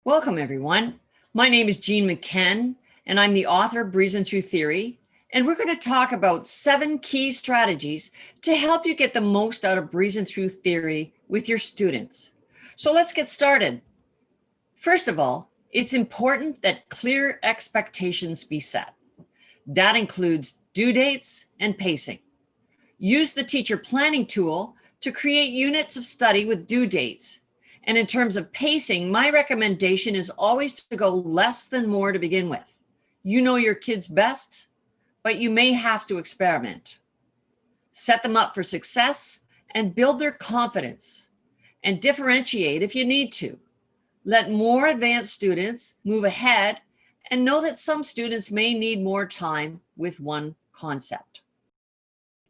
Welcome, everyone. My name is Jean McKen, and I'm the author of BreezinThru Theory, and we're going to talk about 7 key strategies to help you get the most out of BreezinThru Theory with your students. So let's get started. First of all, it's important that clear expectations be set. That includes due dates and pacing. Use the teacher planning tool to create units of study with due dates. And in terms of pacing, my recommendation is always to go less than more to begin with. You know your kids best, but you may have to experiment. Set them up for success and build their confidence, and differentiate if you need to. Let more advanced students move ahead and know that some students may need more time with one concept.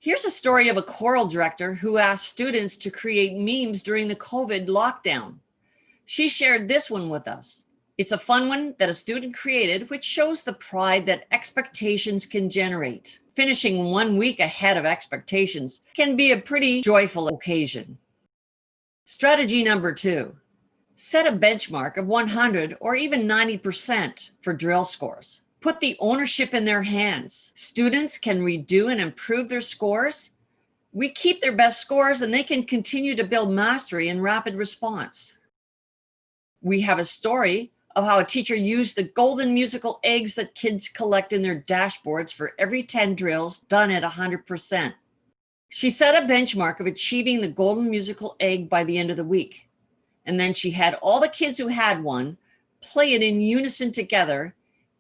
Here's a story of a choral director who asked students to create memes during the COVID lockdown. She shared this one with us. It's a fun one that a student created, which shows the pride that expectations can generate. Finishing 1 week ahead of expectations can be a pretty joyful occasion. Strategy number 2, set a benchmark of 100 or even 90% for drill scores. Put the ownership in their hands. Students can redo and improve their scores. We keep their best scores and they can continue to build mastery and rapid response. We have a story of how a teacher used the golden musical eggs that kids collect in their dashboards for every 10 drills done at 100%. She set a benchmark of achieving the golden musical egg by the end of the week. And then she had all the kids who had one play it in unison together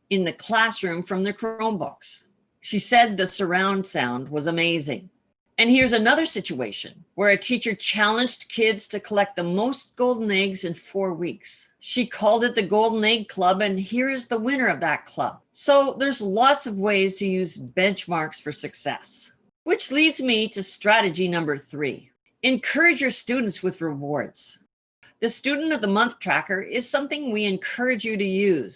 in the classroom from their Chromebooks. She said the surround sound was amazing. And here's another situation where a teacher challenged kids to collect the most golden eggs in 4 weeks. She called it the Golden Egg Club, and here is the winner of that club. So there's lots of ways to use benchmarks for success, which leads me to strategy number 3. Encourage your students with rewards. The Student of the Month tracker is something we encourage you to use.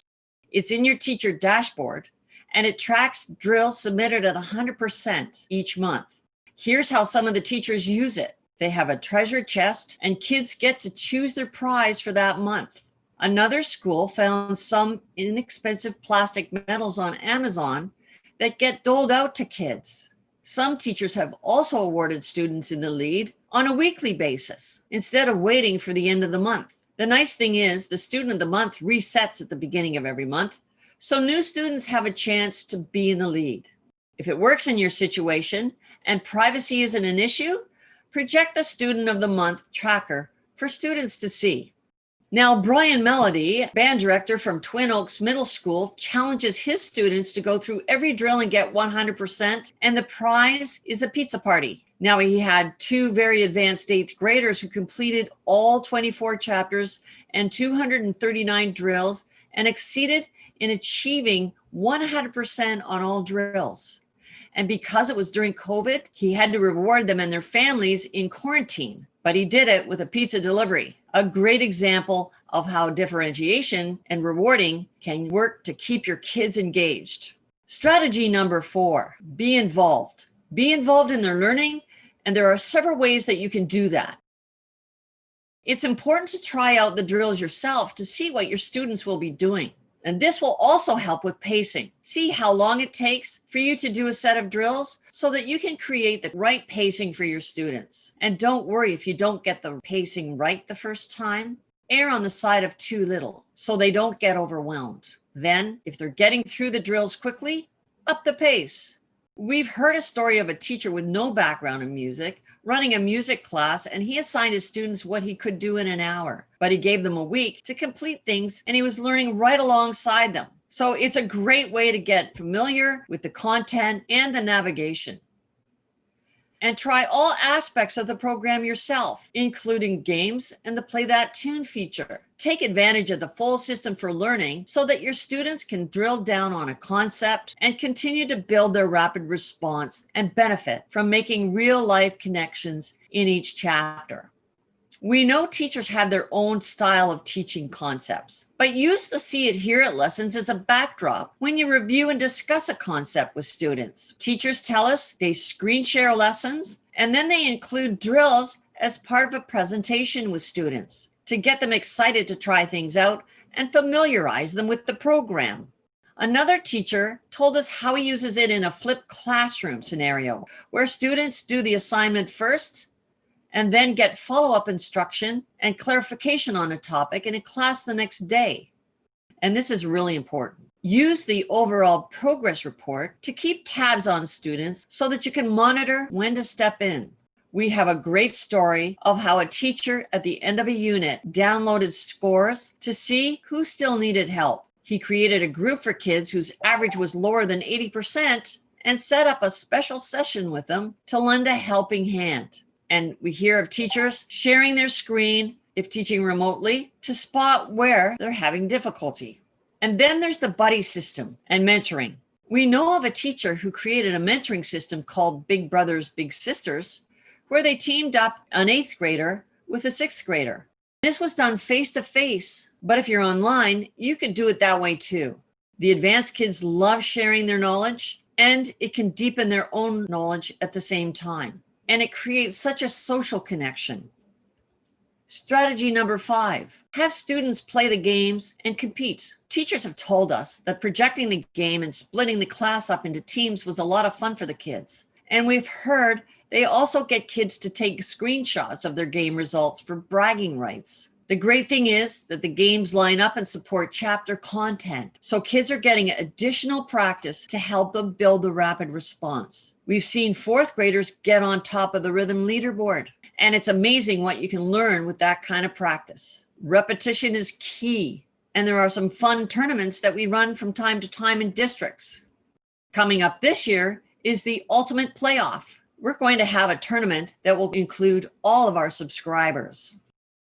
It's in your teacher dashboard, and it tracks drills submitted at 100% each month. Here's how some of the teachers use it. They have a treasure chest, and kids get to choose their prize for that month. Another school found some inexpensive plastic medals on Amazon that get doled out to kids. Some teachers have also awarded students in the lead on a weekly basis instead of waiting for the end of the month. The nice thing is the Student of the Month resets at the beginning of every month, so new students have a chance to be in the lead. If it works in your situation and privacy isn't an issue, project the Student of the Month tracker for students to see. Now, Brian Melody, band director from Twin Oaks Middle School, challenges his students to go through every drill and get 100%, and the prize is a pizza party. Now, he had 2 very advanced 8th graders who completed all 24 chapters and 239 drills and exceeded in achieving 100% on all drills. And because it was during COVID, he had to reward them and their families in quarantine, but he did it with a pizza delivery. A great example of how differentiation and rewarding can work to keep your kids engaged. Strategy number 4, be involved. Be involved in their learning, and there are several ways that you can do that. It's important to try out the drills yourself to see what your students will be doing. And this will also help with pacing. See how long it takes for you to do a set of drills so that you can create the right pacing for your students. And don't worry if you don't get the pacing right the first time. Err on the side of too little so they don't get overwhelmed. Then, if they're getting through the drills quickly, up the pace. We've heard a story of a teacher with no background in music running a music class, and he assigned his students what he could do in an hour, but he gave them a week to complete things, and he was learning right alongside them. So it's a great way to get familiar with the content and the navigation. And try all aspects of the program yourself, including games and the Play That Tune feature. Take advantage of the full system for learning so that your students can drill down on a concept and continue to build their rapid response and benefit from making real-life connections in each chapter. We know teachers have their own style of teaching concepts, but use the See It, Hear It lessons as a backdrop when you review and discuss a concept with students. Teachers tell us they screen share lessons, and then they include drills as part of a presentation with students to get them excited to try things out and familiarize them with the program. Another teacher told us how he uses it in a flipped classroom scenario where students do the assignment first and then get follow-up instruction and clarification on a topic in a class the next day. And this is really important. Use the overall progress report to keep tabs on students so that you can monitor when to step in. We have a great story of how a teacher at the end of a unit downloaded scores to see who still needed help. He created a group for kids whose average was lower than 80% and set up a special session with them to lend a helping hand. And we hear of teachers sharing their screen, if teaching remotely, to spot where they're having difficulty. And then there's the buddy system and mentoring. We know of a teacher who created a mentoring system called Big Brothers, Big Sisters, where they teamed up an 8th grader with a 6th grader. This was done face-to-face, but if you're online, you could do it that way too. The advanced kids love sharing their knowledge, and it can deepen their own knowledge at the same time. And it creates such a social connection. Strategy number 5, have students play the games and compete. Teachers have told us that projecting the game and splitting the class up into teams was a lot of fun for the kids. And we've heard they also get kids to take screenshots of their game results for bragging rights. The great thing is that the games line up and support chapter content, so kids are getting additional practice to help them build the rapid response. We've seen 4th graders get on top of the rhythm leaderboard, and it's amazing what you can learn with that kind of practice. Repetition is key, and there are some fun tournaments that we run from time to time in districts. Coming up this year is the Ultimate Playoff. We're going to have a tournament that will include all of our subscribers.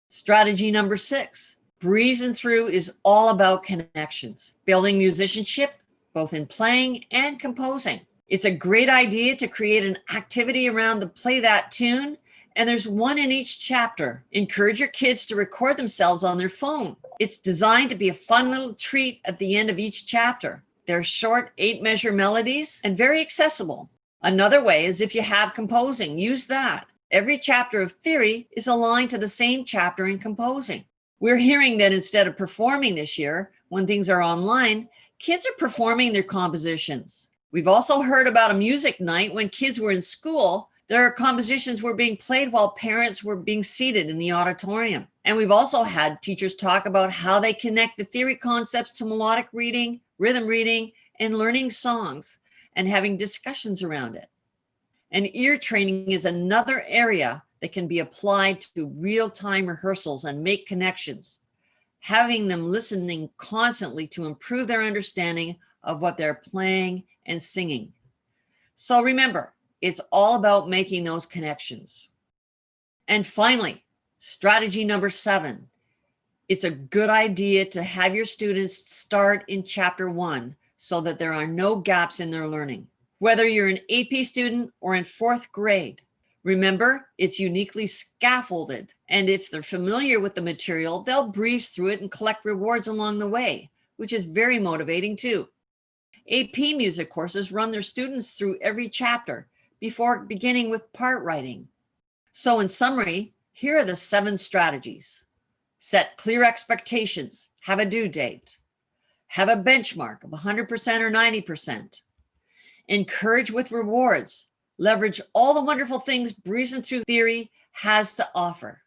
Strategy number 6, BreezinThru is all about connections, building musicianship, both in playing and composing. It's a great idea to create an activity around the Play That Tune, and there's one in each chapter. Encourage your kids to record themselves on their phone. It's designed to be a fun little treat at the end of each chapter. They're short 8-measure melodies and very accessible. Another way is if you have composing, use that. Every chapter of theory is aligned to the same chapter in composing. We're hearing that instead of performing this year, when things are online, kids are performing their compositions. We've also heard about a music night when kids were in school. Their compositions were being played while parents were being seated in the auditorium. And we've also had teachers talk about how they connect the theory concepts to melodic reading, rhythm reading, and learning songs, and having discussions around it. And ear training is another area that can be applied to real-time rehearsals and make connections, having them listening constantly to improve their understanding of what they're playing and singing. So remember, it's all about making those connections. And finally, strategy number 7. It's a good idea to have your students start in chapter 1 so that there are no gaps in their learning. Whether you're an AP student or in 4th grade, remember, it's uniquely scaffolded. And if they're familiar with the material, they'll breeze through it and collect rewards along the way, which is very motivating too. AP music courses run their students through every chapter before beginning with part writing. So in summary, here are the 7 strategies. Set clear expectations, have a due date, have a benchmark of 100% or 90%. Encourage with rewards. Leverage all the wonderful things BreezinThru Theory has to offer.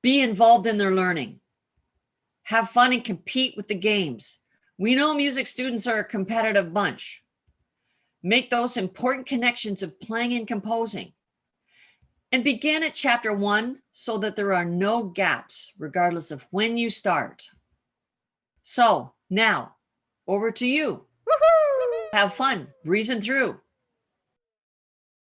Be involved in their learning. Have fun and compete with the games. We know music students are a competitive bunch. Make those important connections of playing and composing. And begin at chapter 1 so that there are no gaps, regardless of when you start. So now, over to you. Have fun, breezing through.